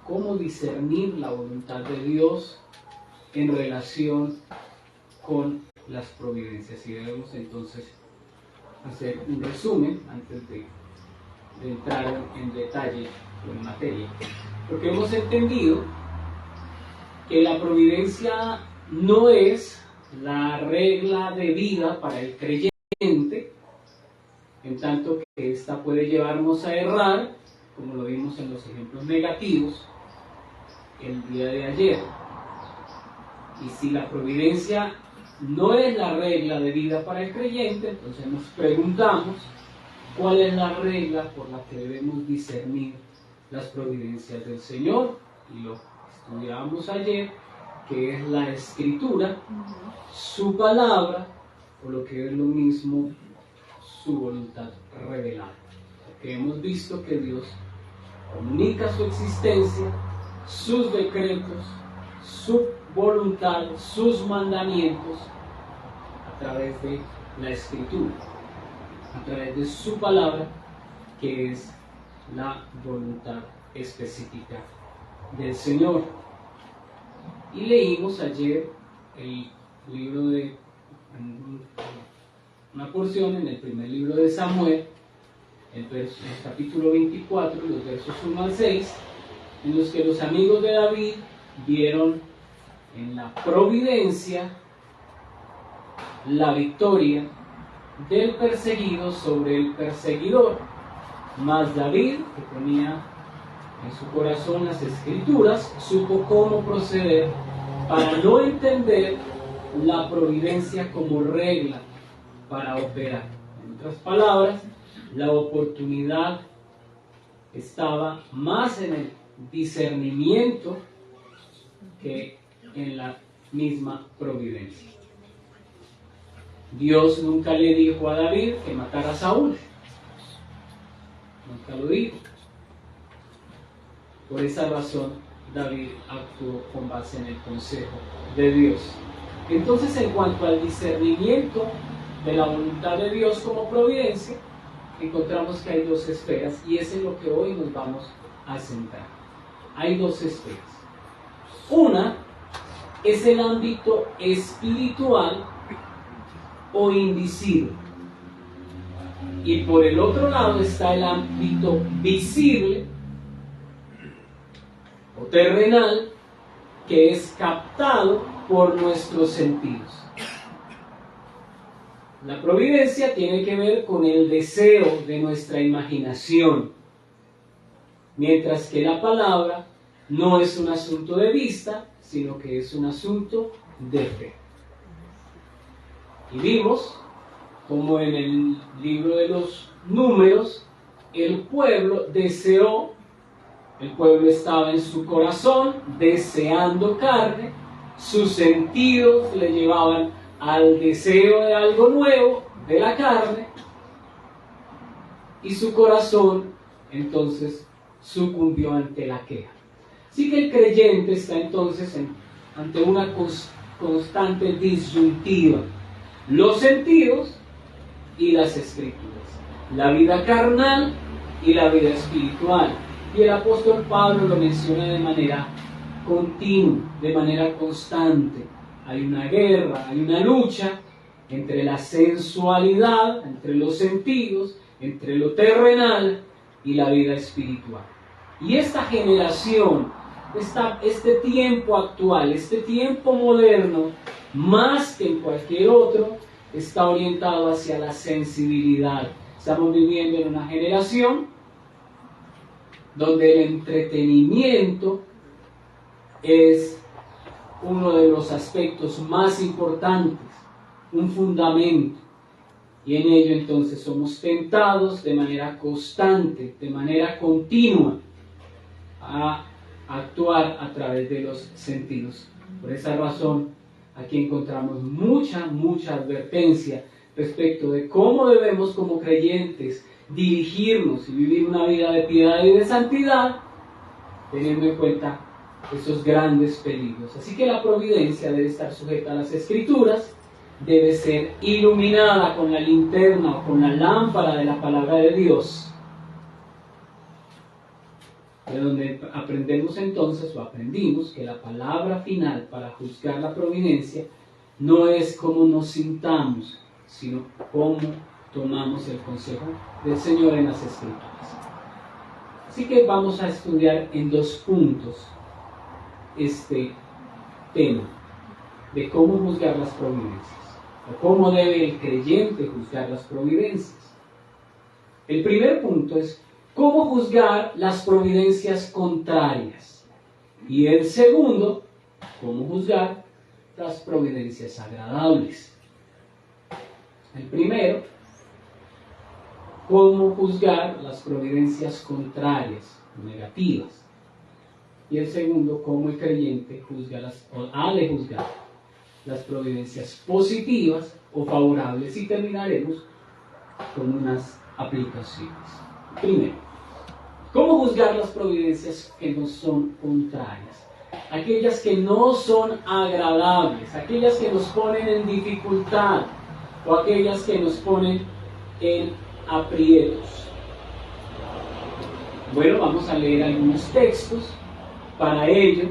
cómo discernir la voluntad de Dios en relación con las providencias. Y debemos entonces hacer un resumen antes de entrar en detalle o en materia, porque hemos entendido que la providencia no es la regla de vida para el creyente, en tanto que esta puede llevarnos a errar, como lo vimos en los ejemplos negativos el día de ayer. Y si la providencia no es la regla de vida para el creyente, entonces nos preguntamos cuál es la regla por la que debemos discernir las providencias del Señor. Y lo estudiábamos ayer, que es la Escritura, su palabra, o lo que es lo mismo, su voluntad revelada. Porque hemos visto que Dios comunica su existencia, sus decretos, su voluntad, sus mandamientos a través de la Escritura, a través de su palabra, que es la voluntad específica del Señor. Y leímos ayer el libro de una porción en el primer libro de Samuel, el capítulo 24, los versos 1 al 6, en los que los amigos de David vieron en la providencia la victoria del perseguido sobre el perseguidor. Mas David, que tenía en su corazón las Escrituras, supo cómo proceder para no entender la providencia como regla para operar. En otras palabras, la oportunidad estaba más en el discernimiento que en la misma providencia. Dios nunca le dijo a David que matara a Saúl. Nunca lo dijo. Por esa razón, David actuó con base en el consejo de Dios. Entonces, en cuanto al discernimiento de la voluntad de Dios como providencia, encontramos que hay dos esferas, y es en lo que hoy nos vamos a centrar. Hay dos esferas. Una es el ámbito espiritual o invisible, y por el otro lado está el ámbito visible o terrenal, que es captado por nuestros sentidos. La providencia tiene que ver con el deseo de nuestra imaginación, mientras que la palabra no es un asunto de vista, sino que es un asunto de fe. Y vimos como en el libro de los Números, el pueblo deseó, el pueblo estaba en su corazón deseando carne, sus sentidos le llevaban al deseo de algo nuevo, de la carne, y su corazón entonces sucumbió ante la queja. Así que el creyente está entonces ante una constante disyuntiva: los sentidos y las Escrituras, la vida carnal y la vida espiritual. Y el apóstol Pablo lo menciona de manera continua, de manera constante. Hay una guerra, hay una lucha entre la sensualidad, entre los sentidos, entre lo terrenal y la vida espiritual. Y esta generación, este tiempo actual, este tiempo moderno, más que en cualquier otro, está orientado hacia la sensibilidad. Estamos viviendo en una generación donde el entretenimiento es uno de los aspectos más importantes, un fundamento, y en ello entonces somos tentados de manera constante, de manera continua, a actuar a través de los sentidos. Por esa razón, aquí encontramos mucha advertencia respecto de cómo debemos como creyentes dirigirnos y vivir una vida de piedad y de santidad, teniendo en cuenta esos grandes peligros. Así que la providencia debe estar sujeta a las Escrituras, debe ser iluminada con la linterna o con la lámpara de la palabra de Dios. de donde aprendemos entonces, o aprendimos, que la palabra final para juzgar la providencia no es cómo nos sintamos, sino cómo tomamos el consejo del Señor en las Escrituras. Así que vamos a estudiar en 2 puntos este tema de cómo juzgar las providencias, o cómo debe el creyente juzgar las providencias. El primer punto es cómo juzgar las providencias contrarias. Y el segundo, cómo juzgar las providencias agradables. El primero, cómo juzgar las providencias contrarias, negativas. Y el segundo, cómo el creyente juzga o ha de juzgar las providencias positivas o favorables. Y terminaremos con unas aplicaciones. Primero, ¿cómo juzgar las providencias que nos son contrarias? Aquellas que no son agradables, aquellas que nos ponen en dificultad o aquellas que nos ponen en aprietos. Bueno, vamos a leer algunos textos para ello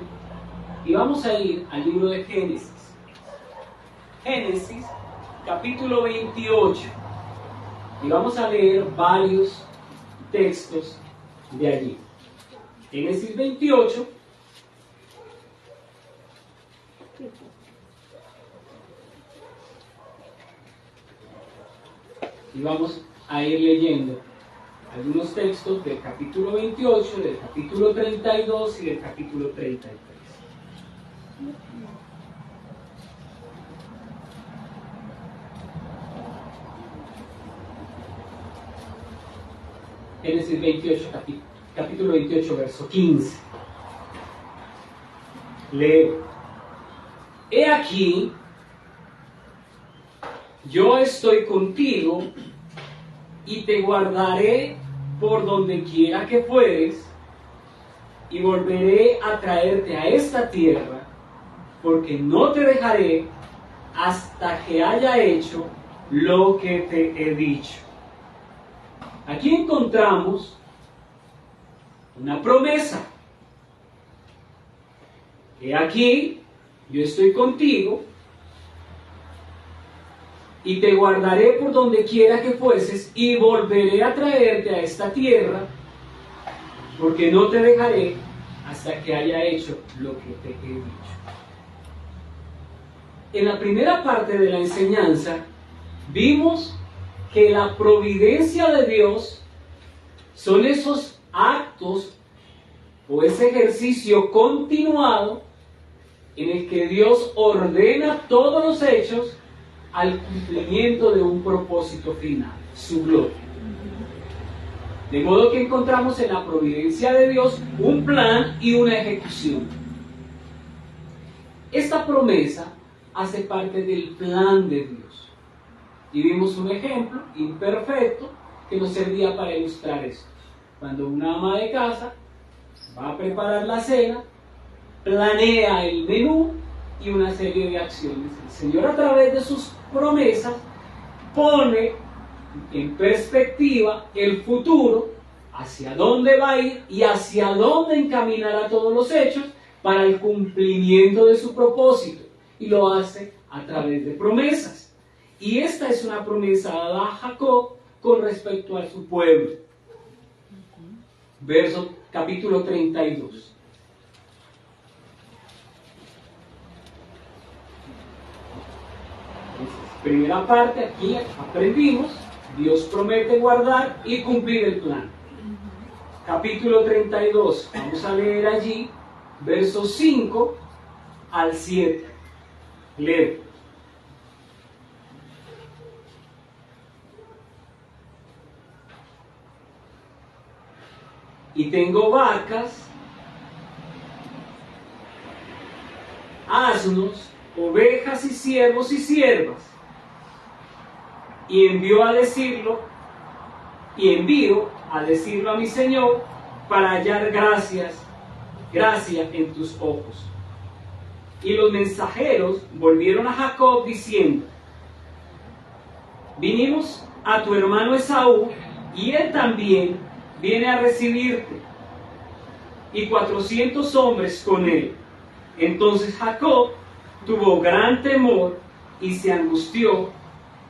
y vamos a ir al libro de Génesis. Génesis, capítulo 28. Y vamos a leer varios textos de allí. Génesis 28. Y vamos a ir leyendo algunos textos del capítulo 28, del capítulo 32 y del capítulo 33. Génesis 28, capítulo 28, verso 15. Leo. He aquí, yo estoy contigo y te guardaré por donde quiera que fueres y volveré a traerte a esta tierra, porque no te dejaré hasta que haya hecho lo que te he dicho. Aquí encontramos una promesa. He aquí, yo estoy contigo y te guardaré por donde quiera que fueses y volveré a traerte a esta tierra, porque no te dejaré hasta que haya hecho lo que te he dicho. En la primera parte de la enseñanza vimos que la providencia de Dios son esos actos o ese ejercicio continuado en el que Dios ordena todos los hechos al cumplimiento de un propósito final, su gloria. De modo que encontramos en la providencia de Dios un plan y una ejecución. Esta promesa hace parte del plan de Dios. Y vimos un ejemplo imperfecto que nos servía para ilustrar esto. Cuando una ama de casa va a preparar la cena, planea el menú y una serie de acciones. El Señor, a través de sus promesas, pone en perspectiva el futuro, hacia dónde va a ir y hacia dónde encaminará todos los hechos para el cumplimiento de su propósito. Y lo hace a través de promesas. Y esta es una promesa dada a Jacob con respecto a su pueblo. Verso capítulo 32. Primera parte, aquí aprendimos, Dios promete guardar y cumplir el plan. Capítulo 32, vamos a leer allí, versos 5 al 7. Leo. Y tengo vacas, asnos, ovejas y siervos y siervas. Y envío a decirlo a mi Señor para hallar gracia en tus ojos. Y los mensajeros volvieron a Jacob diciendo: vinimos a tu hermano Esaú y él también viene a recibirte. y 400 hombres con él. Entonces Jacob tuvo gran temor y se angustió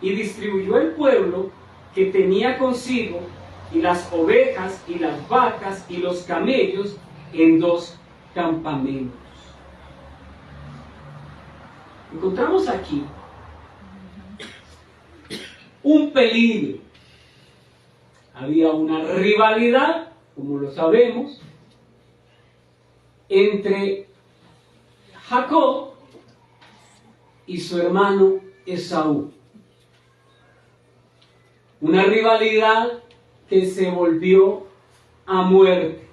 y distribuyó el pueblo que tenía consigo y las ovejas y las vacas y los camellos en 2 campamentos. Encontramos aquí un peligro. Había una rivalidad, como lo sabemos, entre Jacob y su hermano Esaú. Una rivalidad que se volvió a muerte.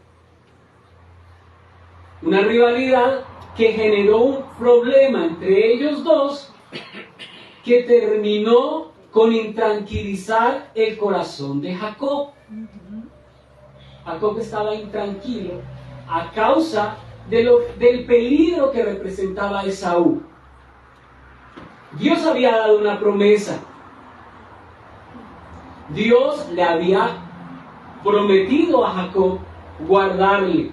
Una rivalidad que generó un problema entre ellos dos que terminó con intranquilizar el corazón de Jacob. Jacob estaba intranquilo a causa del peligro que representaba Esaú. Dios había dado una promesa. Dios le había prometido a Jacob guardarle.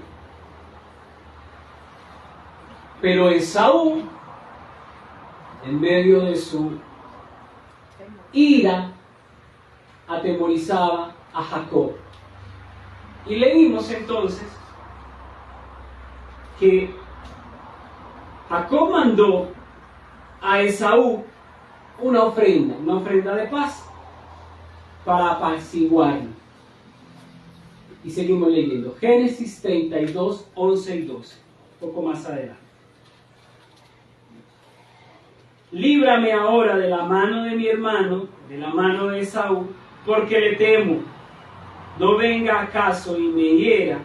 Pero Esaú, en medio de su ira, atemorizaba a Jacob. Y leímos entonces que Jacob mandó a Esaú una ofrenda de paz, para apaciguarlo. Y seguimos leyendo. Génesis 32, 11 y 12. Un poco más adelante. Líbrame ahora de la mano de mi hermano, de la mano de Esaú, porque le temo. No venga acaso y me hiera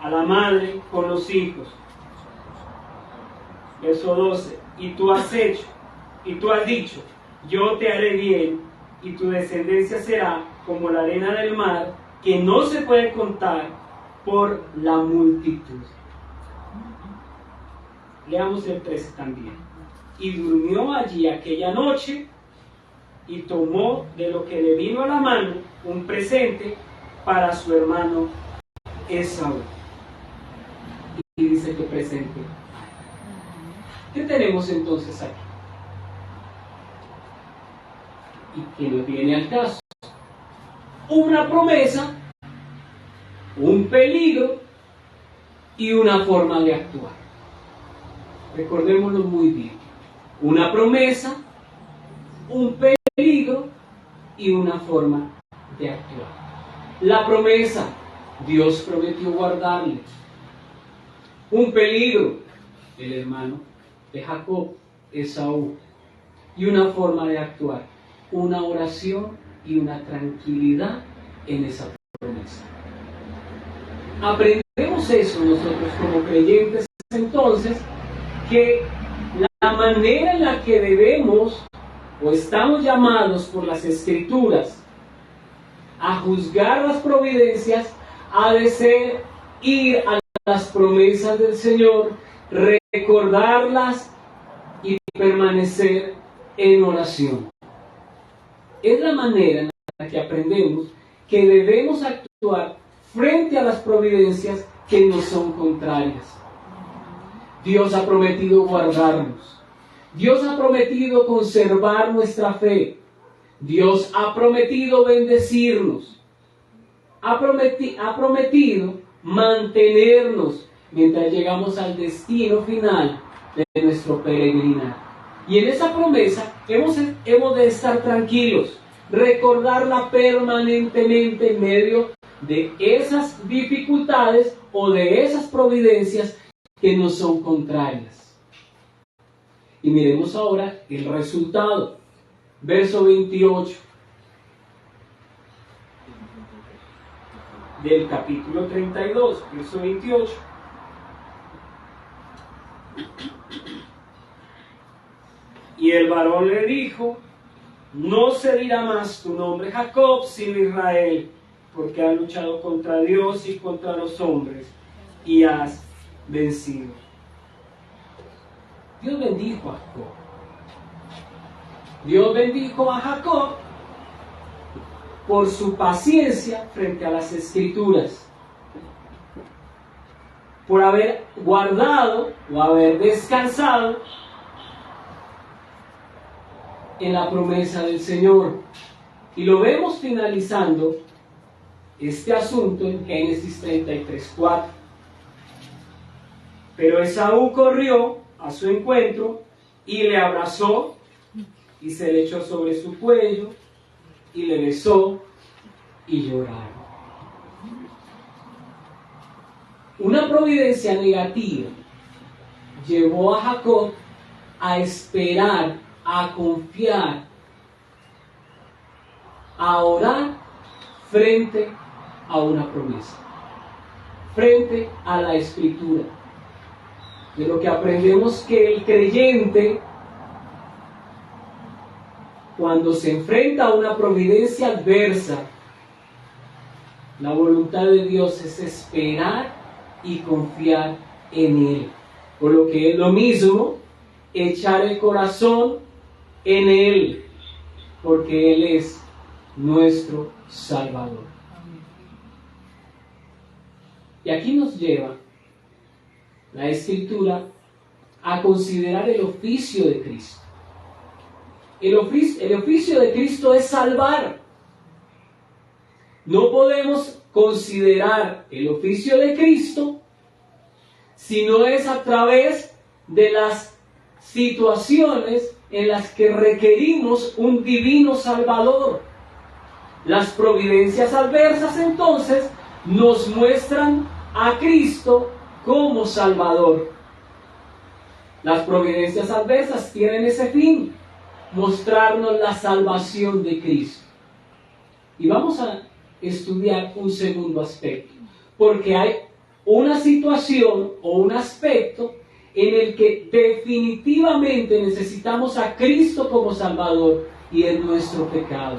a la madre con los hijos. Verso 12. Y tú has dicho, yo te haré bien, y tu descendencia será como la arena del mar, que no se puede contar por la multitud. Leamos el 13 también. Y durmió allí aquella noche, y tomó de lo que le vino a la mano un presente para su hermano Esaú. Y dice que presente. ¿Qué tenemos entonces aquí? Y que nos viene al caso. Una promesa, un peligro y una forma de actuar. Recordémoslo muy bien. Una promesa, un peligro y una forma de actuar. La promesa, Dios prometió guardarle. Un peligro, el hermano de Jacob, Esaú. Y una forma de actuar, una oración y una tranquilidad en esa promesa. Aprendemos eso nosotros como creyentes entonces, que la manera en la que debemos o estamos llamados por las Escrituras a juzgar las providencias ha de ser ir a las promesas del Señor, recordarlas y permanecer en oración. Es la manera en la que aprendemos que debemos actuar frente a las providencias que nos son contrarias. Dios ha prometido guardarnos. Dios ha prometido conservar nuestra fe. Dios ha prometido bendecirnos. Ha prometido mantenernos mientras llegamos al destino final de nuestro peregrinar. Y en esa promesa hemos de estar tranquilos, recordarla permanentemente en medio de esas dificultades o de esas providencias que nos son contrarias. Y miremos ahora el resultado. Verso 28 del capítulo 32, verso 28. Y el varón le dijo, no se dirá más tu nombre Jacob, sino Israel, porque has luchado contra Dios y contra los hombres, y has vencido. Dios bendijo a Jacob. Dios bendijo a Jacob por su paciencia frente a las Escrituras. por haber guardado o haber descansado en la promesa del Señor. Y lo vemos finalizando este asunto en Génesis 33:4. Pero Esaú corrió a su encuentro y le abrazó y se le echó sobre su cuello y le besó y lloraron. Una providencia negativa llevó a Jacob a esperar, a confiar, a orar frente a una promesa, frente a la Escritura. De lo que aprendemos que el creyente, cuando se enfrenta a una providencia adversa, la voluntad de Dios es esperar y confiar en Él. Por lo que es lo mismo echar el corazón en Él, porque Él es nuestro Salvador. Y aquí nos lleva la Escritura a considerar el oficio de Cristo. El oficio de Cristo es salvar. No podemos considerar el oficio de Cristo si no es a través de las situaciones en las que requerimos un divino Salvador. Las providencias adversas entonces nos muestran a Cristo como Salvador. Las providencias adversas tienen ese fin, mostrarnos la salvación de Cristo. Y vamos a estudiar un segundo aspecto, porque hay una situación o un aspecto en el que definitivamente necesitamos a Cristo como Salvador, y es nuestro pecado.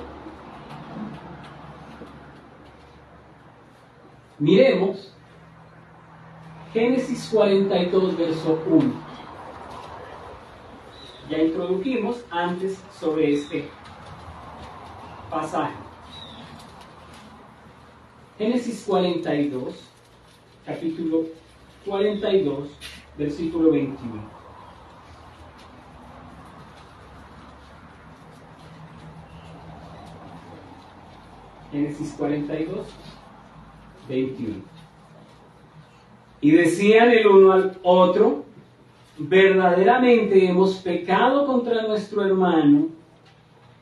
Miremos Génesis 42, verso 1. Ya introdujimos antes sobre este pasaje. Génesis 42, capítulo 42, versículo 21. Génesis 42, 21. Y decían el uno al otro: verdaderamente hemos pecado contra nuestro hermano,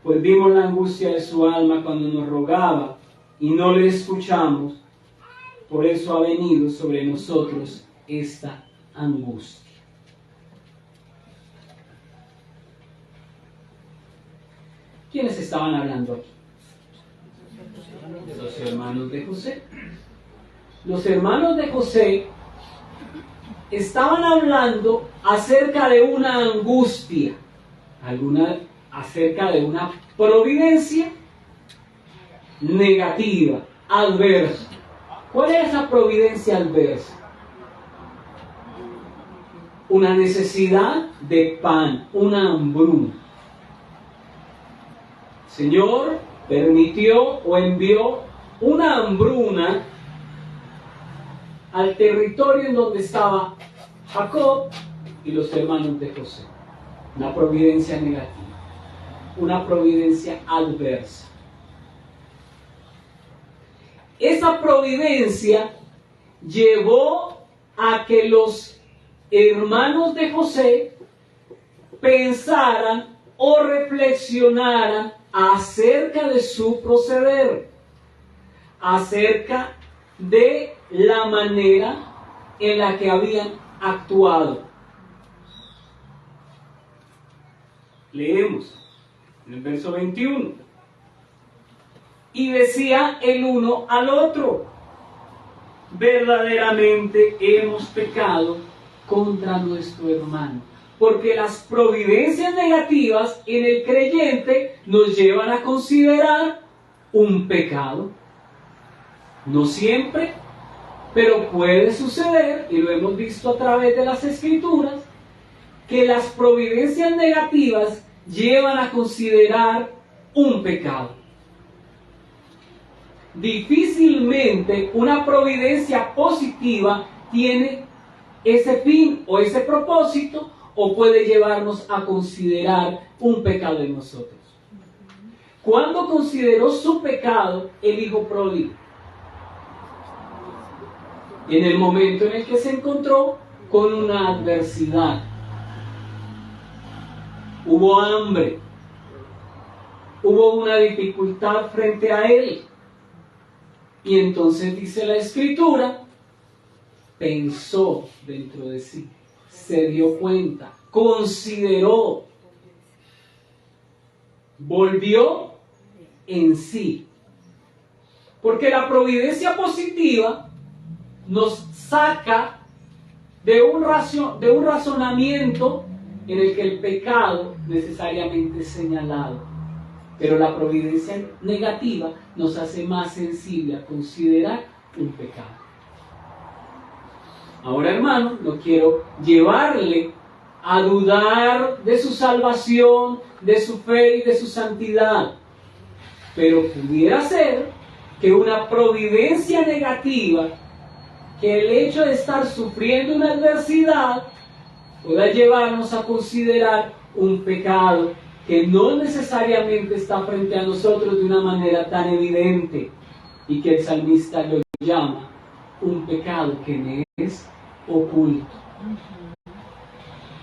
pues vimos la angustia de su alma cuando nos rogaba y no le escuchamos. Por eso ha venido sobre nosotros esta angustia. ¿Quiénes estaban hablando aquí? Los hermanos de José. Los hermanos de José estaban hablando acerca de una angustia, acerca de una providencia negativa, adversa. ¿Cuál es esa providencia adversa? Una necesidad de pan, una hambruna. El Señor permitió o envió una hambruna al territorio en donde estaba Jacob y los hermanos de José. Una providencia negativa, una providencia adversa. Esa providencia llevó a que los hermanos de José pensaran o reflexionaran acerca de su proceder, acerca de la manera en la que habían actuado. Leemos en el verso 21. Y decía el uno al otro: verdaderamente hemos pecado contra nuestro hermano. Porque las providencias negativas en el creyente nos llevan a considerar un pecado. No siempre, pero puede suceder, y lo hemos visto a través de las Escrituras, que las providencias negativas llevan a considerar un pecado. Difícilmente una providencia positiva tiene ese fin o ese propósito, o puede llevarnos a considerar un pecado en nosotros. ¿Cuándo consideró su pecado el hijo pródigo? En el momento en el que se encontró con una adversidad. Hubo hambre. Hubo una dificultad frente a él. Y entonces dice la Escritura, pensó dentro de sí, se dio cuenta, consideró, volvió en sí. Porque la providencia positiva nos saca de un razonamiento en el que el pecado necesariamente es señalado. Pero la providencia negativa nos hace más sensible a considerar un pecado. Ahora, hermano, no quiero llevarle a dudar de su salvación, de su fe y de su santidad. Pero pudiera ser que una providencia negativa, que el hecho de estar sufriendo una adversidad, pueda llevarnos a considerar un pecado que no necesariamente está frente a nosotros de una manera tan evidente, y que el salmista lo llama un pecado que me es oculto.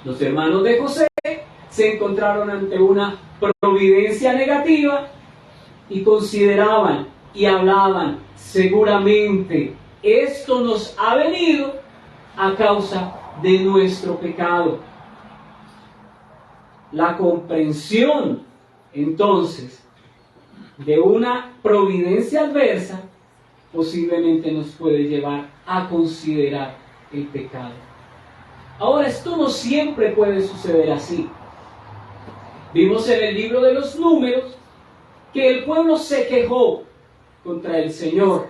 Los hermanos de José se encontraron ante una providencia negativa y consideraban y hablaban, seguramente esto nos ha venido a causa de nuestro pecado. La comprensión, entonces, de una providencia adversa posiblemente nos puede llevar a considerar el pecado. Ahora, esto no siempre puede suceder así. Vimos en el libro de los Números que el pueblo se quejó contra el Señor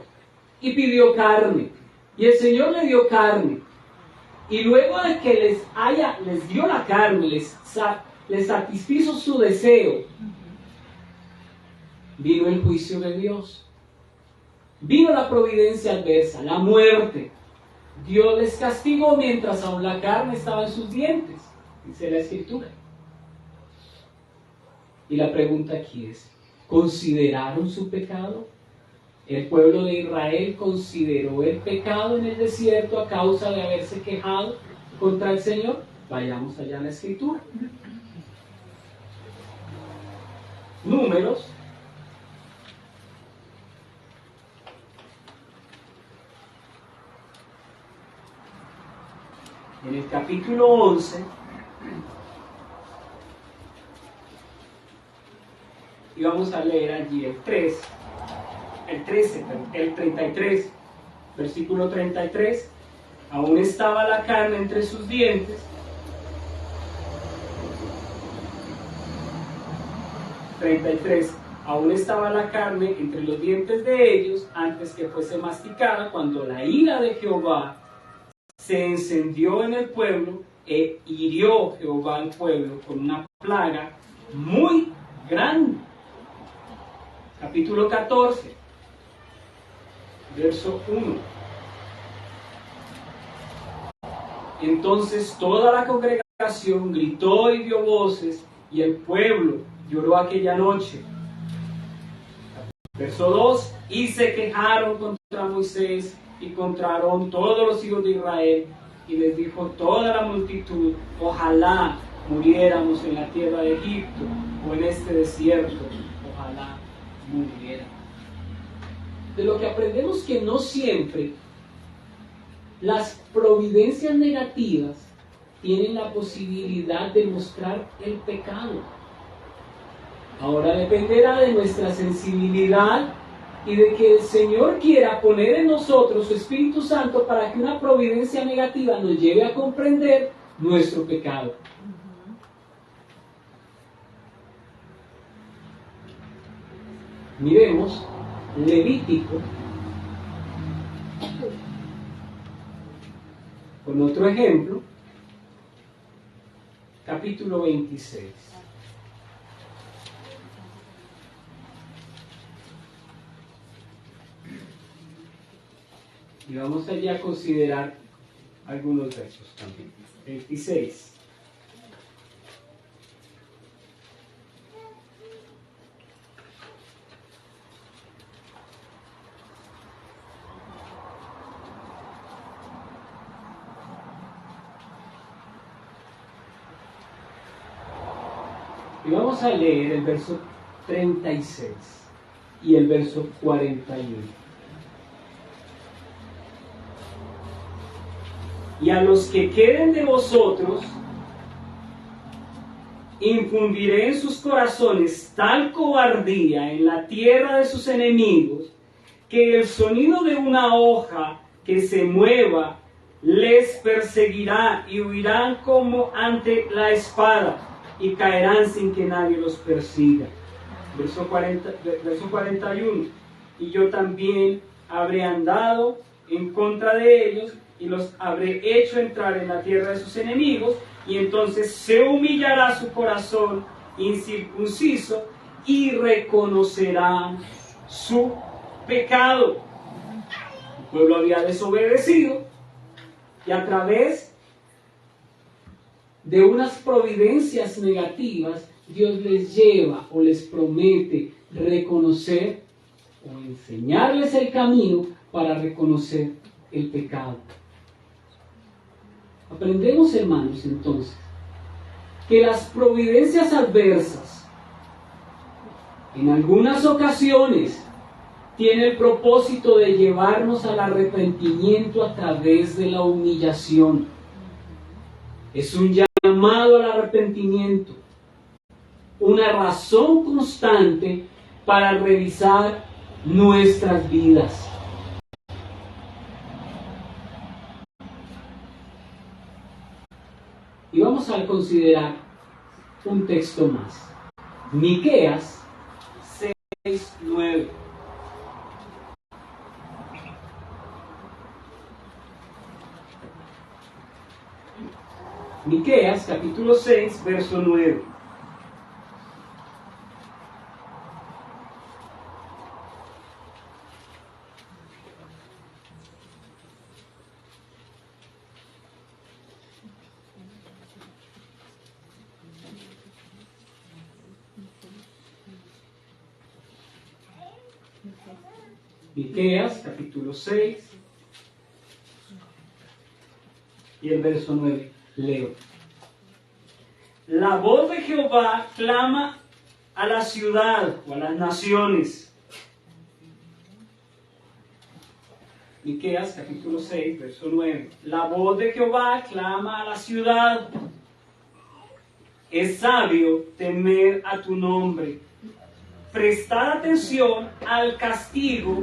y pidió carne, y el Señor le dio carne, y luego de que les dio la carne, les satisfizo su deseo, vino el juicio de Dios, vino la providencia adversa, la muerte. Dios les castigó mientras aún la carne estaba en sus dientes, dice la Escritura. Y la pregunta aquí es, ¿consideraron su pecado? ¿El pueblo de Israel consideró el pecado en el desierto a causa de haberse quejado contra el Señor? Vayamos allá a la Escritura. Números. En el capítulo 11, y vamos a leer allí el 33, versículo 33. Aún estaba la carne entre sus dientes. 33. Aún estaba la carne entre los dientes de ellos antes que fuese masticada, cuando la ira de Jehová se encendió en el pueblo e hirió Jehová al pueblo con una plaga muy grande. Capítulo 14, verso 1. Entonces toda la congregación gritó y dio voces, y el pueblo lloró aquella noche. Verso 2. Y se quejaron contra Moisés y contra Aarón todos los hijos de Israel, y les dijo toda la multitud: ojalá muriéramos en la tierra de Egipto o en este desierto, ojalá muriera. De lo que aprendemos que no siempre las providencias negativas tienen la posibilidad de mostrar el pecado. Ahora dependerá de nuestra sensibilidad y de que el Señor quiera poner en nosotros su Espíritu Santo para que una providencia negativa nos lleve a comprender nuestro pecado. Miremos Levítico con otro ejemplo, capítulo 26. Y vamos allí a considerar algunos versos también. 26. Y vamos a leer el verso 36 y el verso 41. Y a los que queden de vosotros, infundiré en sus corazones tal cobardía en la tierra de sus enemigos, que el sonido de una hoja que se mueva les perseguirá y huirán como ante la espada, y caerán sin que nadie los persiga. Verso 41. Y yo también habré andado en contra de ellos, y los habré hecho entrar en la tierra de sus enemigos, y entonces se humillará su corazón incircunciso, y reconocerán su pecado. El pueblo había desobedecido, y a través de unas providencias negativas, Dios les lleva o les promete reconocer o enseñarles el camino para reconocer el pecado. Aprendemos, hermanos, entonces, que las providencias adversas, en algunas ocasiones, tienen el propósito de llevarnos al arrepentimiento a través de la humillación. Es un llamado al arrepentimiento, una razón constante para revisar nuestras vidas. Y vamos a considerar un texto más. Miqueas 6:9. Miqueas capítulo 6, verso 9. Miqueas capítulo 6 y el verso 9. Leo. La voz de Jehová clama a la ciudad o a las naciones. Miqueas capítulo 6, verso 9. La voz de Jehová clama a la ciudad. Es sabio temer a tu nombre. Prestar atención al castigo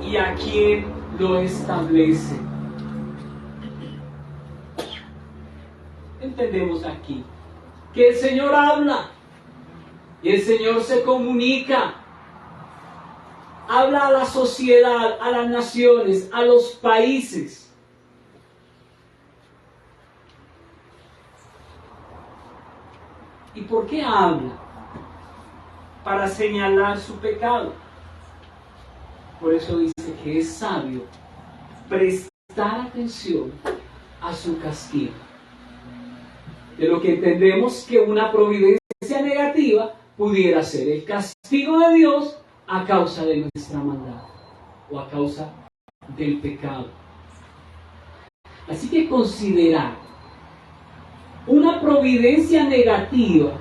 y a quien lo establece. Entendemos aquí que el Señor habla y el Señor se comunica, habla a la sociedad, a las naciones, a los países. ¿Y por qué habla? Para señalar su pecado. Por eso dice que es sabio prestar atención a su castigo. De lo que entendemos que una providencia negativa pudiera ser el castigo de Dios a causa de nuestra maldad o a causa del pecado. Así que considerar una providencia negativa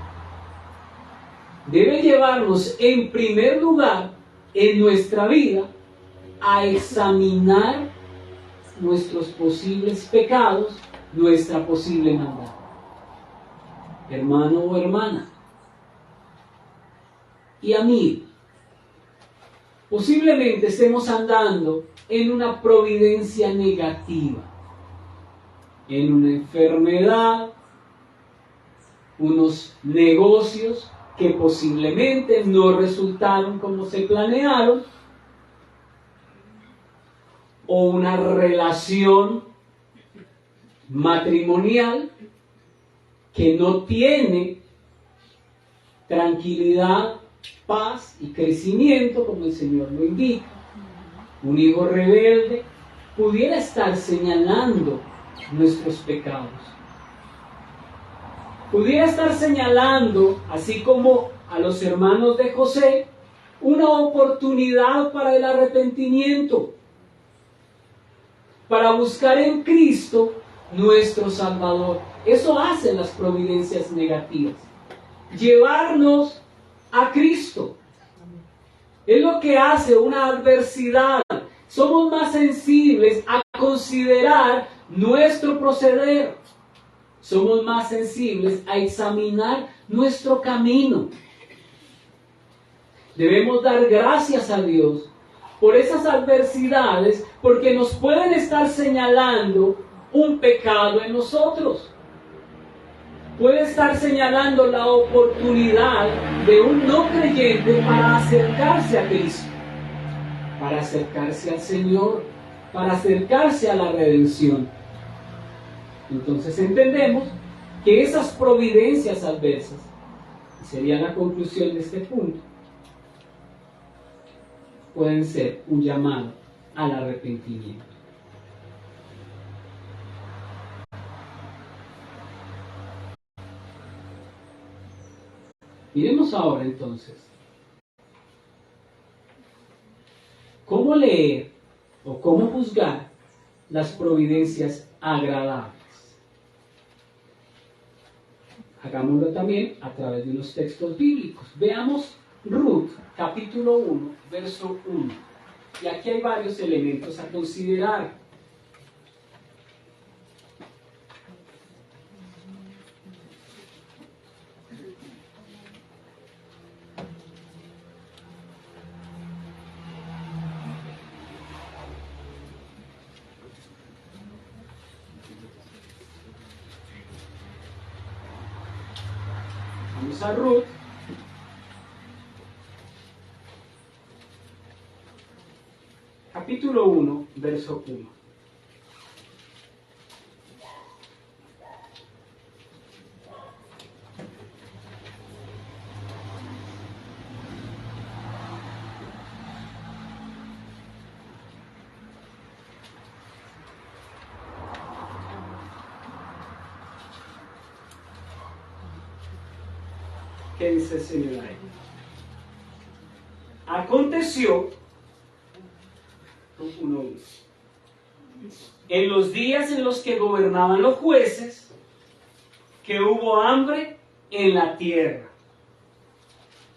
debe llevarnos en primer lugar en nuestra vida a examinar nuestros posibles pecados, nuestra posible maldad. Hermano o hermana, y amigo, posiblemente estemos andando en una providencia negativa, en una enfermedad, unos negocios que posiblemente no resultaron como se planearon, o una relación matrimonial que no tiene tranquilidad, paz y crecimiento como el Señor lo indica, un hijo rebelde, pudiera estar señalando nuestros pecados. Pudiera estar señalando, así como a los hermanos de José, una oportunidad para el arrepentimiento, para buscar en Cristo nuestro Salvador. Eso hacen las providencias negativas, llevarnos a Cristo. Es lo que hace una adversidad. Somos más sensibles a considerar nuestro proceder. Somos más sensibles a examinar nuestro camino. Debemos dar gracias a Dios por esas adversidades, porque nos pueden estar señalando un pecado en nosotros. Puede estar señalando la oportunidad de un no creyente para acercarse a Cristo, para acercarse al Señor, para acercarse a la redención. Entonces entendemos que esas providencias adversas, y sería la conclusión de este punto, pueden ser un llamado al arrepentimiento. Miremos ahora entonces cómo leer o cómo juzgar las providencias agradables. Hagámoslo también a través de unos textos bíblicos. Veamos Ruth, capítulo 1, verso 1. Y aquí hay varios elementos a considerar. Vamos a Ruth, capítulo 1, verso 1. ¿Qué dice el Señor ahí? Aconteció, en los días en los que gobernaban los jueces, que hubo hambre en la tierra.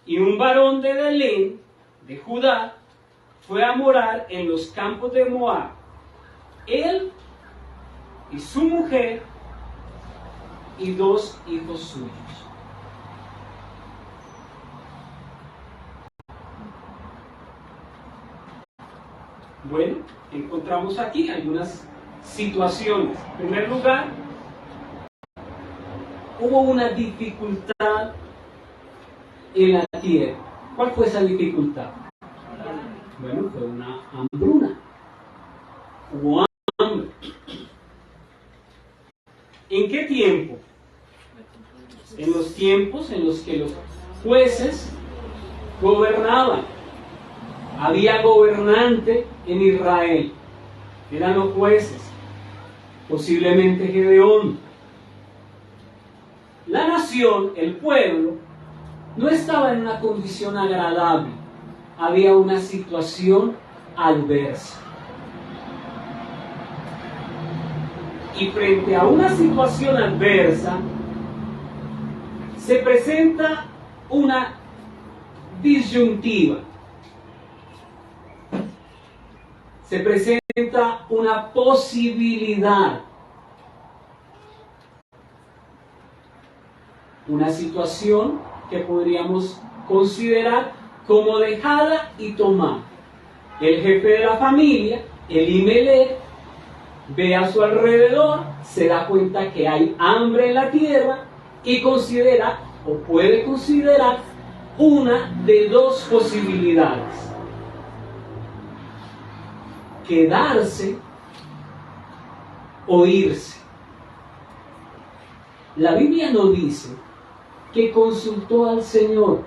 Y un varón de Belén, de Judá, fue a morar en los campos de Moab. Él y su mujer y 2 hijos suyos. Bueno, encontramos aquí algunas situaciones. En primer lugar, hubo una dificultad en la tierra. ¿Cuál fue esa dificultad? Bueno, fue una hambruna. Hubo hambre. ¿En qué tiempo? En los tiempos en los que los jueces gobernaban. Había gobernante en Israel. Eran los jueces. Posiblemente Gedeón. La nación, el pueblo, no estaba en una condición agradable. Había una situación adversa. Y frente a una situación adversa, se presenta una disyuntiva. Se presenta una posibilidad. Una situación que podríamos considerar como dejada y tomada. El jefe de la familia, Elimelech, ve a su alrededor, se da cuenta que hay hambre en la tierra y considera, o puede considerar, una de dos posibilidades. Quedarse o irse. La Biblia no dice que consultó al Señor.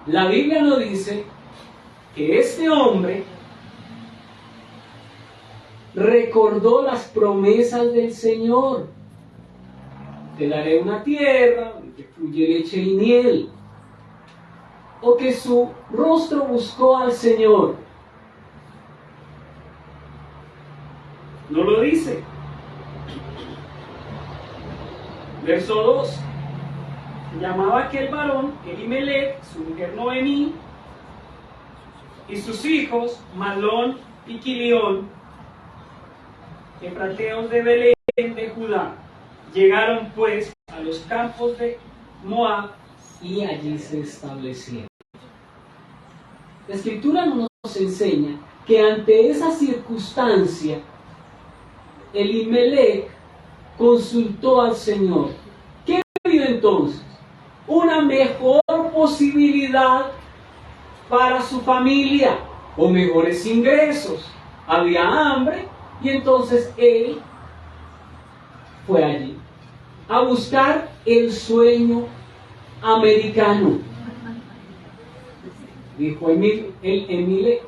La Biblia no dice que este hombre recordó las promesas del Señor. Te daré una tierra donde fluye leche y miel. O que su rostro buscó al Señor. No lo dice. Verso 2. Se llamaba aquel varón Elimelech, su mujer Noemí, y sus hijos Malón y Quilión, efrateos de Belén de Judá. Llegaron pues a los campos de Moab y allí se establecieron. La Escritura nos enseña que ante esa circunstancia, Elimelech consultó al Señor. ¿Qué vio entonces? Una mejor posibilidad para su familia o mejores ingresos. Había hambre y entonces él fue allí a buscar el sueño americano. Dijo Elimelech,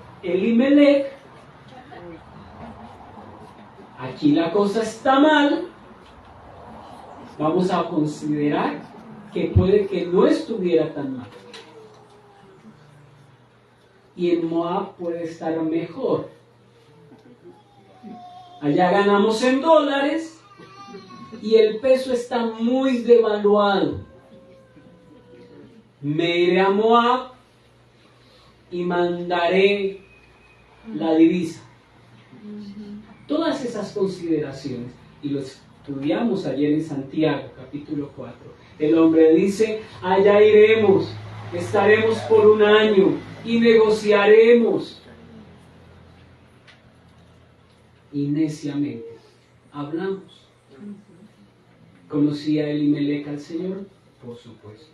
aquí la cosa está mal, vamos a considerar que puede que no estuviera tan mal. Y en Moab puede estar mejor. Allá ganamos en dólares y el peso está muy devaluado. Me iré a Moab y mandaré la divisa. Todas esas consideraciones, y lo estudiamos ayer en Santiago, capítulo 4. El hombre dice, allá iremos, estaremos por un año y negociaremos. Y neciamente hablamos. ¿Conocía Elimelech al Señor? Por supuesto.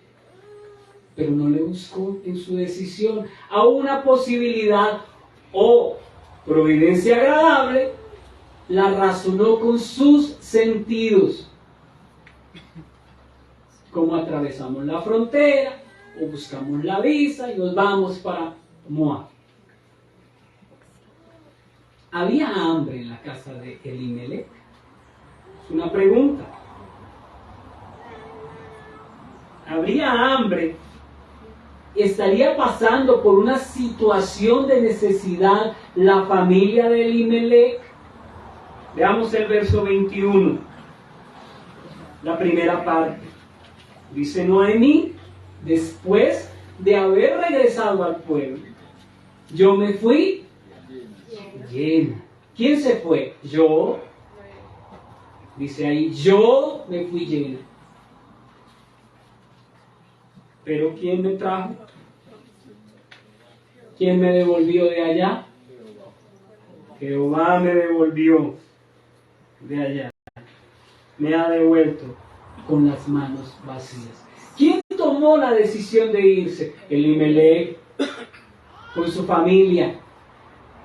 Pero no le buscó en su decisión a una posibilidad o providencia agradable, la razonó con sus sentidos. Como atravesamos la frontera o buscamos la visa y nos vamos para Moab. ¿Había hambre en la casa de Elimelech? Es una pregunta. ¿Habría hambre? ¿Estaría pasando por una situación de necesidad la familia de Elimelech? Veamos el verso 21, la primera parte. Dice Noemí, después de haber regresado al pueblo, yo me fui llena. ¿Quién se fue? Yo. Dice ahí, yo me fui llena. ¿Pero quién me trajo? ¿Quién me devolvió de allá? Jehová me devolvió de allá. Me ha devuelto con las manos vacías. ¿Quién tomó la decisión de irse? Elimelech, con su familia.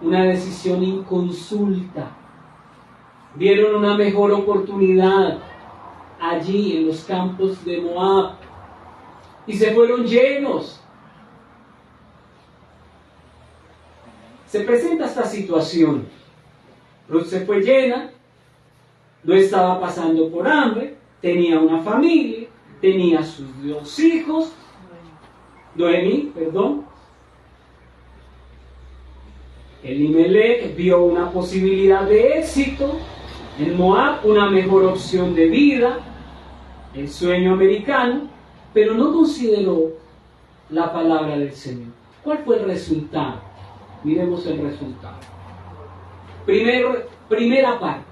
Una decisión inconsulta. Vieron una mejor oportunidad allí en los campos de Moab. Y se fueron llenos. Se presenta esta situación. Ruth se fue llena, no estaba pasando por hambre, tenía una familia, tenía sus 2 hijos, Noemí, perdón. Elimelech vio una posibilidad de éxito en Moab, una mejor opción de vida, el sueño americano, pero no consideró la palabra del Señor. ¿Cuál fue el resultado? Miremos el resultado. Primera parte.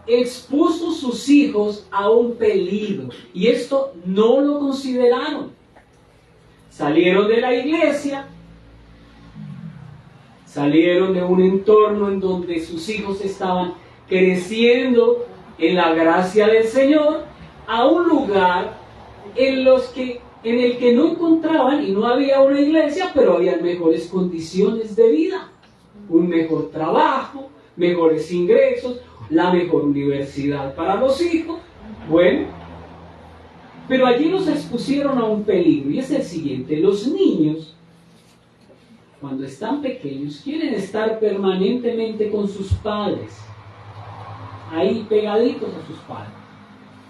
Expuso sus hijos a un peligro. Y esto no lo consideraron. Salieron de la iglesia. Salieron de un entorno en donde sus hijos estaban creciendo en la gracia del Señor, a un lugar en el que no encontraban, y no había una iglesia, pero había mejores condiciones de vida, un mejor trabajo, mejores ingresos, la mejor universidad para los hijos. Bueno, pero allí los expusieron a un peligro, y es el siguiente: los niños, cuando están pequeños, quieren estar permanentemente con sus padres. ahí pegaditos a sus padres.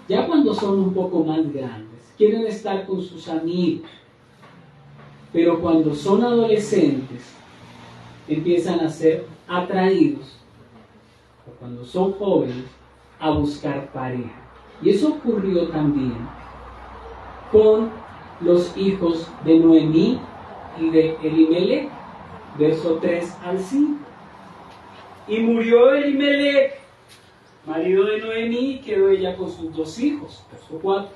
Ya cuando son un poco más grandes, quieren estar con sus amigos, pero cuando son adolescentes, empiezan a ser atraídos, o cuando son jóvenes, a buscar pareja. Y eso ocurrió también con los hijos de Noemí y de Elimelech, verso 3 al 5. Y murió Elimelech, marido de Noemí, y quedó ella con sus 2 hijos, verso 4,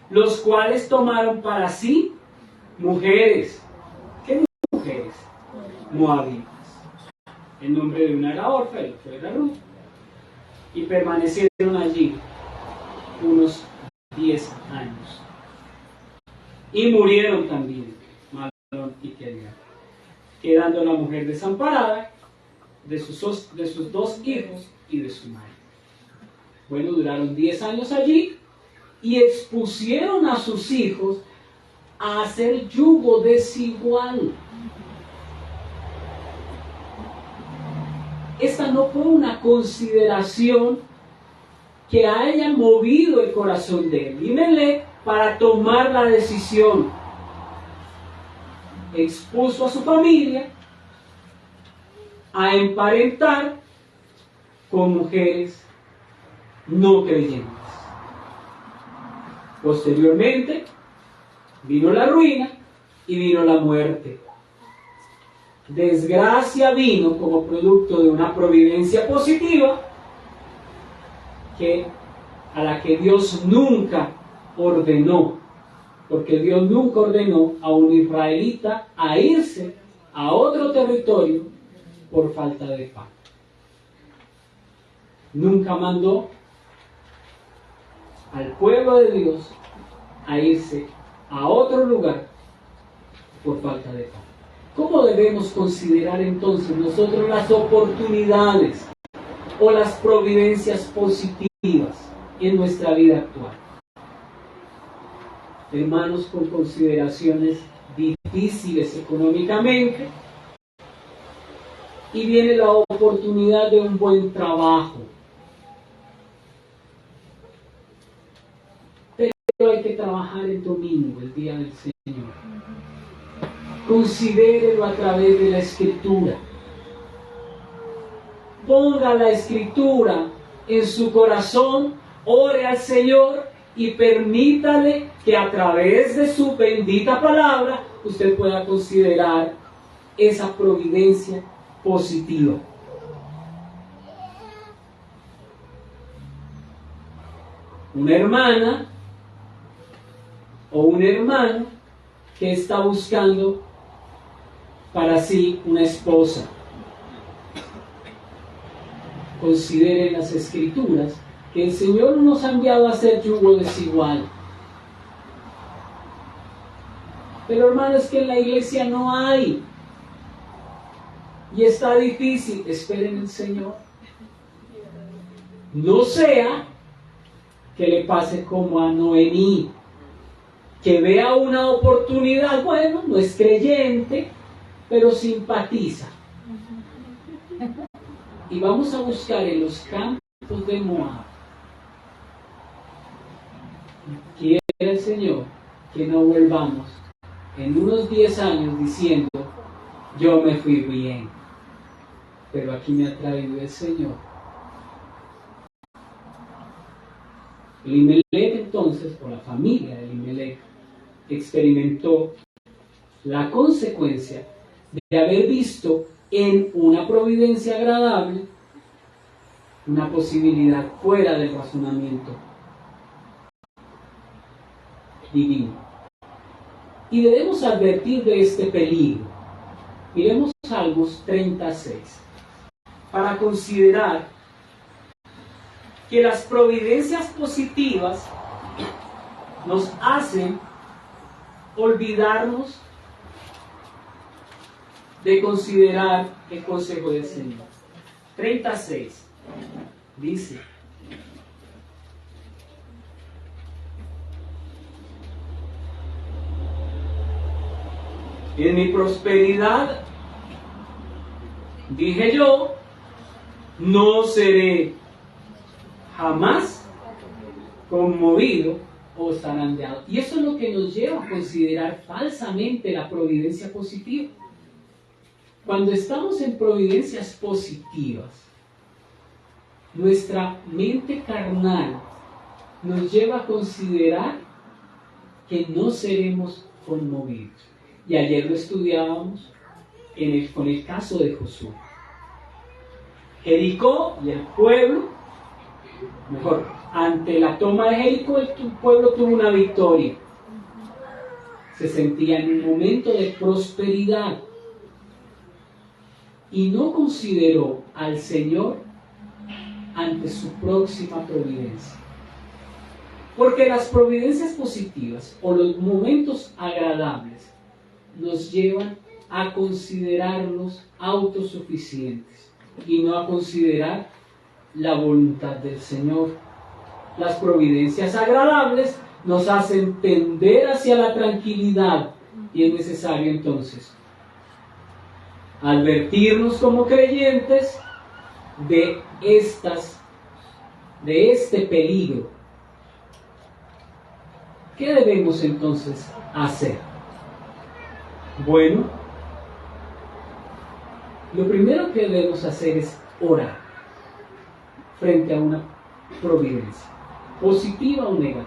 los cuales tomaron para sí mujeres. ¿Qué mujeres? Moabitas. El nombre de una era Orfa y la otra era Ruth. Y permanecieron allí unos 10 años. Y murieron también Mahlón y Kelial, quedando la mujer desamparada de sus 2 hijos y de su madre. Bueno, duraron 10 años allí y expusieron a sus hijos a hacer yugo desigual. Esta no fue una consideración que haya movido el corazón de Elimelech para tomar la decisión. Expuso a su familia a emparentar con mujeres no creyentes. Posteriormente vino la ruina y vino la muerte. Desgracia vino como producto de una providencia positiva a la que Dios nunca ordenó, porque Dios nunca ordenó a un israelita a irse a otro territorio por falta de pan. Nunca mandó al pueblo de Dios a irse a otro lugar por falta de pan. ¿Cómo debemos considerar entonces nosotros las oportunidades o las providencias positivas en nuestra vida actual? Hermanos, con consideraciones difíciles económicamente, y viene la oportunidad de un buen trabajo. Pero hay que trabajar el domingo, el día del Señor. Considérelo a través de la Escritura. Ponga la Escritura en su corazón, ore al Señor y permítale que a través de su bendita palabra usted pueda considerar esa providencia positiva. Una hermana o un hermano que está buscando para sí una esposa. Considere las Escrituras que el Señor nos ha enviado a hacer yugo desigual. Pero hermanos, es que en la iglesia no hay. Y está difícil. Esperen el Señor. No sea que le pase como a Noemí, que vea una oportunidad. Bueno, no es creyente, pero simpatiza. Y vamos a buscar en los campos de Moab. Quiere el Señor que no volvamos en unos 10 años diciendo: yo me fui bien, pero aquí me ha traído el Señor. Elimelech entonces, o la familia de Elimelech, experimentó la consecuencia de haber visto en una providencia agradable una posibilidad fuera del razonamiento divino. Y debemos advertir de este peligro. Miremos Salmos 36 para considerar que las providencias positivas nos hacen olvidarnos de considerar el consejo del Señor. 36 dice: en mi prosperidad dije yo, no seré jamás conmovido o zarandeado. Y eso es lo que nos lleva a considerar falsamente la providencia positiva. Cuando estamos en providencias positivas, nuestra mente carnal nos lleva a considerar que no seremos conmovidos. Y ayer lo estudiábamos con el caso de Josué. Jericó y el pueblo, ante la toma de Jericó, el pueblo tuvo una victoria. Se sentía en un momento de prosperidad y no consideró al Señor ante su próxima providencia. Porque las providencias positivas o los momentos agradables nos llevan a considerarnos autosuficientes y no a considerar la voluntad del Señor. Las providencias agradables nos hacen tender hacia la tranquilidad y es necesario entonces advertirnos como creyentes de este peligro. ¿Qué debemos entonces hacer? Bueno, lo primero que debemos hacer es orar frente a una providencia, positiva o negativa.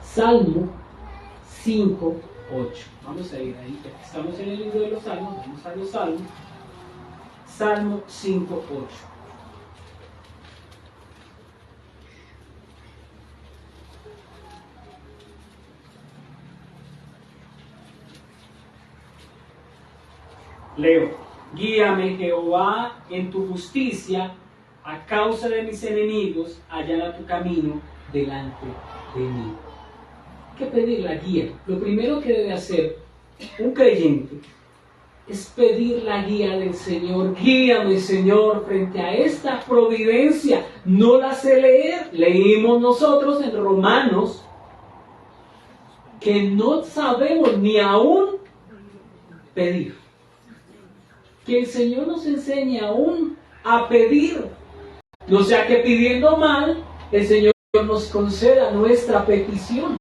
Salmo 5:8. Vamos a ir ahí, porque estamos en el libro de los Salmos, vamos a los Salmos. Salmo 5:8. Leo: guíame, Jehová, en tu justicia, a causa de mis enemigos, allana tu camino delante de mí. Hay que pedir la guía. Lo primero que debe hacer un creyente es pedir la guía del Señor. Guíame, Señor, frente a esta providencia. No la sé leer. Leímos nosotros en Romanos que no sabemos ni aún pedir. Que el Señor nos enseñe aún a pedir. No sea que pidiendo mal, el Señor nos conceda nuestra petición.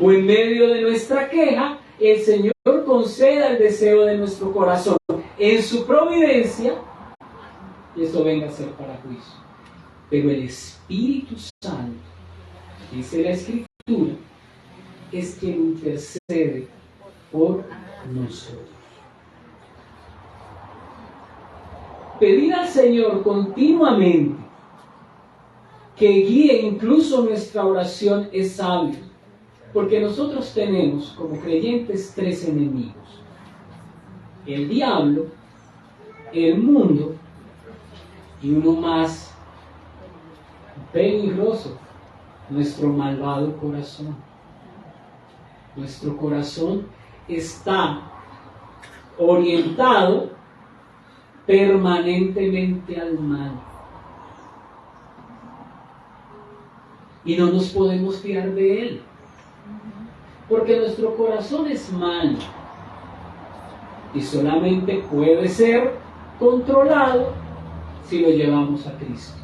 O en medio de nuestra queja, el Señor conceda el deseo de nuestro corazón. En su providencia, y eso venga a ser para juicio. Pero el Espíritu Santo, dice la Escritura, es quien intercede por nosotros. Pedir al Señor continuamente que guíe incluso nuestra oración es sabio, porque nosotros tenemos como creyentes 3 enemigos: el diablo, el mundo y uno más peligroso, nuestro malvado corazón. Nuestro corazón está orientado permanentemente al mal. Y no nos podemos fiar de él. Porque nuestro corazón es malo. Y solamente puede ser controlado si lo llevamos a Cristo.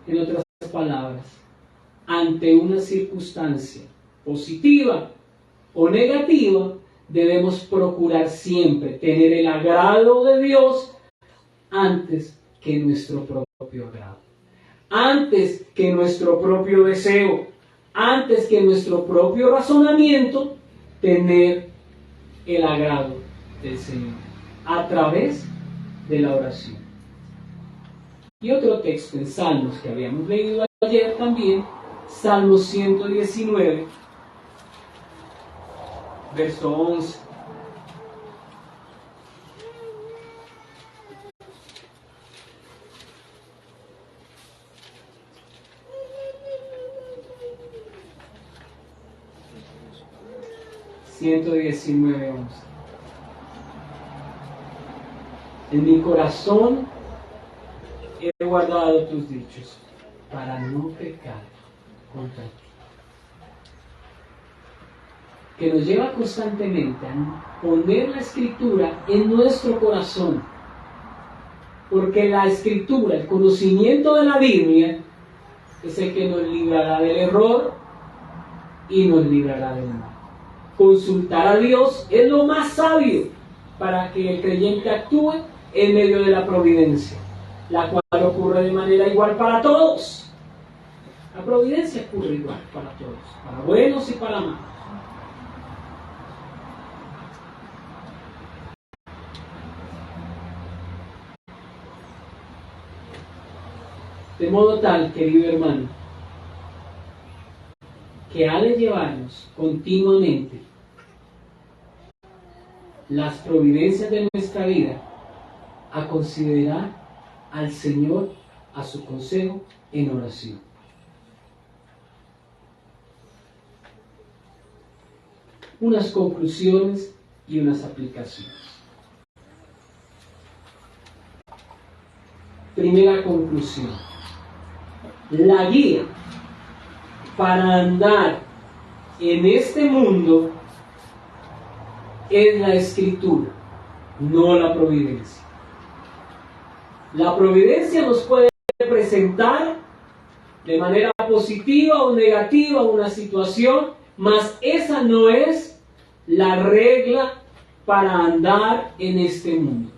En otras palabras, ante una circunstancia positiva o negativa, debemos procurar siempre tener el agrado de Dios antes que nuestro propio agrado, antes que nuestro propio deseo, antes que nuestro propio razonamiento, tener el agrado del Señor a través de la oración. Y otro texto en Salmos que habíamos leído ayer también, Salmo 119, verso 11. En mi corazón he guardado tus dichos para no pecar contra ti. Que nos lleva constantemente a poner la Escritura en nuestro corazón Porque la escritura, el conocimiento de la Biblia, es el que nos librará del error y nos librará del mal. Consultar a Dios es lo más sabio para que el creyente actúe en medio de la providencia, la cual ocurre de manera igual para todos. La providencia ocurre igual para todos, para buenos y para malos. De modo tal, querido hermano, que ha de llevarnos continuamente las providencias de nuestra vida a considerar al Señor, a su consejo en oración. Unas conclusiones y unas aplicaciones. Primera conclusión. La guía para andar en este mundo es la escritura, no la providencia. La providencia nos puede presentar de manera positiva o negativa una situación, mas esa no es la regla para andar en este mundo.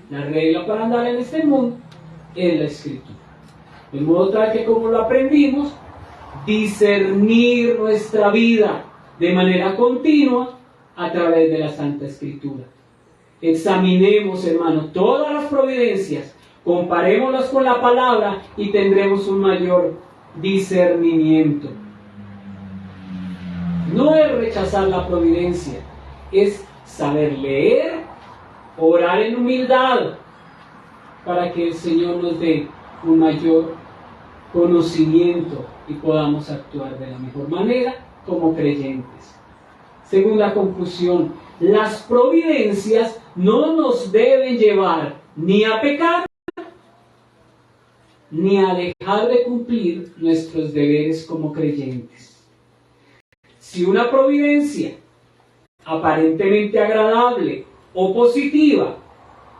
La regla para andar en este mundo es la escritura. De modo tal que, como lo aprendimos, discernir nuestra vida de manera continua a través de la Santa Escritura. Examinemos, hermanos, todas las providencias, comparémoslas con la palabra y tendremos un mayor discernimiento. No es rechazar la providencia, es saber leer, orar en humildad, para que el Señor nos dé un mayor conocimiento y podamos actuar de la mejor manera como creyentes. Segunda conclusión, las providencias no nos deben llevar ni a pecar ni a dejar de cumplir nuestros deberes como creyentes. Si una providencia aparentemente agradable o positiva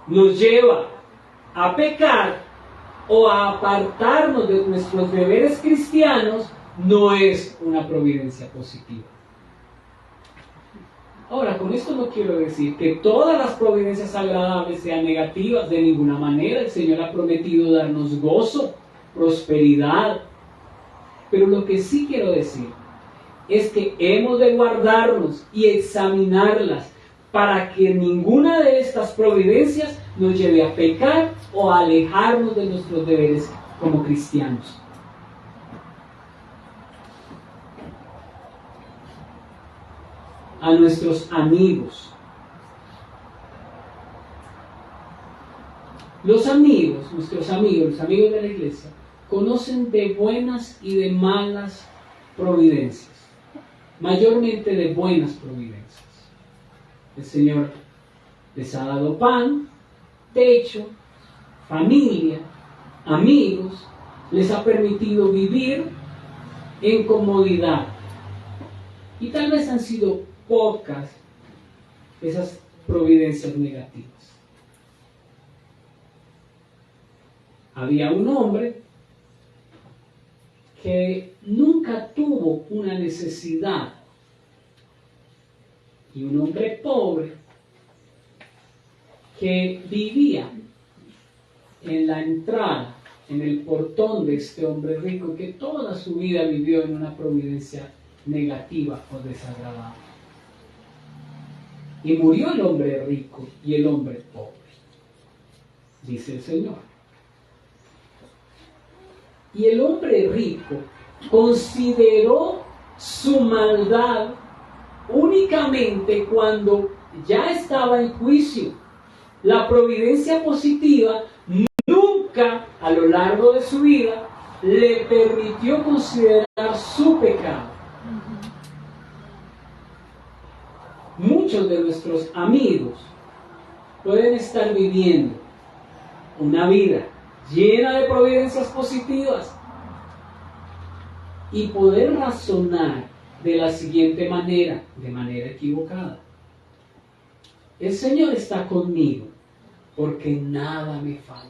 nos lleva a pecar o a apartarnos de nuestros deberes cristianos, no es una providencia positiva. Ahora, con esto no quiero decir que todas las providencias agradables sean negativas, de ninguna manera. El Señor ha prometido darnos gozo, prosperidad. Pero lo que sí quiero decir es que hemos de guardarnos y examinarlas para que ninguna de estas providencias nos lleve a pecar o a alejarnos de nuestros deberes como cristianos. A nuestros amigos. Los amigos, nuestros amigos, los amigos de la iglesia, conocen de buenas y de malas providencias, mayormente de buenas providencias. El Señor les ha dado pan, techo, familia, amigos, les ha permitido vivir en comodidad. Y tal vez han sido pocas esas providencias negativas. Había un hombre que nunca tuvo una necesidad, y un hombre pobre que vivía en la entrada, en el portón de este hombre rico, que toda su vida vivió en una providencia negativa o desagradable. Y murió el hombre rico y el hombre pobre, dice el Señor. Y el hombre rico consideró su maldad únicamente cuando ya estaba en juicio. La providencia positiva nunca a lo largo de su vida le permitió considerar su pecado. Muchos de nuestros amigos pueden estar viviendo una vida llena de providencias positivas y poder razonar de la siguiente manera, de manera equivocada. El Señor está conmigo porque nada me falta.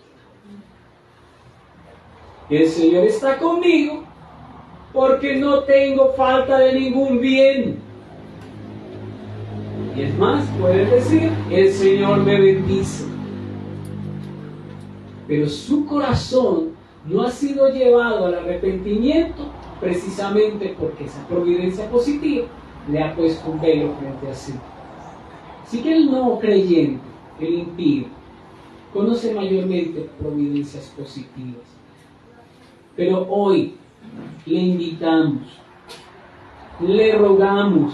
El Señor está conmigo porque no tengo falta de ningún bien. Y es más, puedes decir, el Señor me bendice. Pero su corazón no ha sido llevado al arrepentimiento precisamente porque esa providencia positiva le ha puesto un velo frente a sí. Así que el no creyente, el impío, conoce mayormente providencias positivas. Pero hoy le invitamos, le rogamos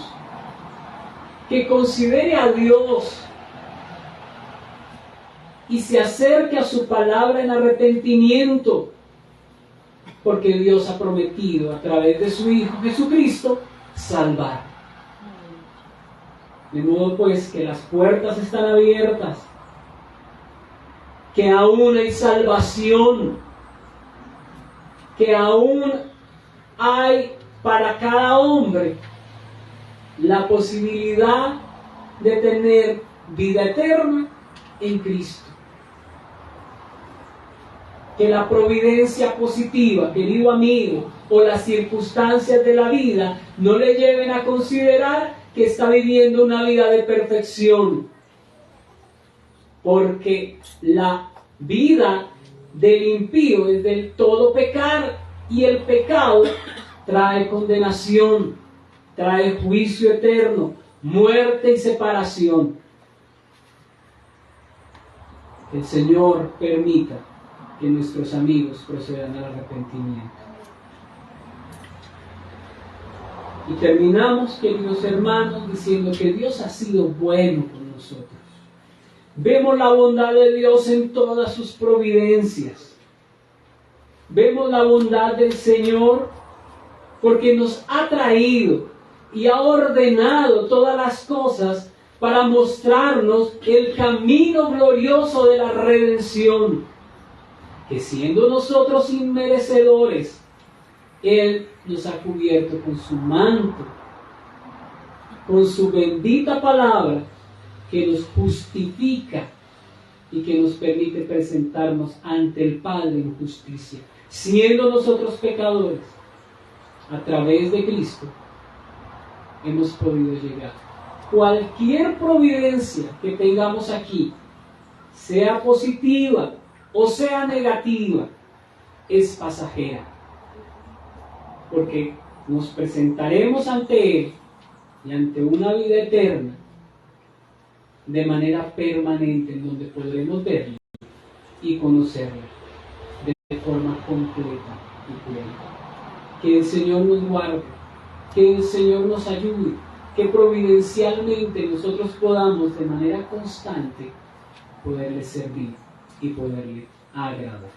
que considere a Dios y se acerque a su palabra en arrepentimiento, porque Dios ha prometido a través de su Hijo Jesucristo salvar. De modo pues que las puertas están abiertas, que aún hay salvación, que aún hay para cada hombre la posibilidad de tener vida eterna en Cristo. Que la providencia positiva, querido amigo, o las circunstancias de la vida no le lleven a considerar que está viviendo una vida de perfección, porque la vida del impío es del todo pecar, y el pecado trae condenación, trae juicio eterno, muerte y separación. Que el Señor permita que nuestros amigos procedan al arrepentimiento. Y terminamos, queridos hermanos, diciendo que Dios ha sido bueno con nosotros. Vemos la bondad de Dios en todas sus providencias. Vemos la bondad del Señor porque nos ha traído y ha ordenado todas las cosas para mostrarnos el camino glorioso de la redención. Que siendo nosotros inmerecedores, Él nos ha cubierto con su manto, con su bendita palabra, que nos justifica y que nos permite presentarnos ante el Padre en justicia. Siendo nosotros pecadores, a través de Cristo, hemos podido llegar. Cualquier providencia que tengamos aquí, sea positiva o sea negativa, es pasajera. Porque nos presentaremos ante Él y ante una vida eterna de manera permanente, en donde podremos verlo y conocerlo de forma completa y plena. Que el Señor nos guarde, que el Señor nos ayude, que providencialmente nosotros podamos de manera constante poderle servir y poderle agradar.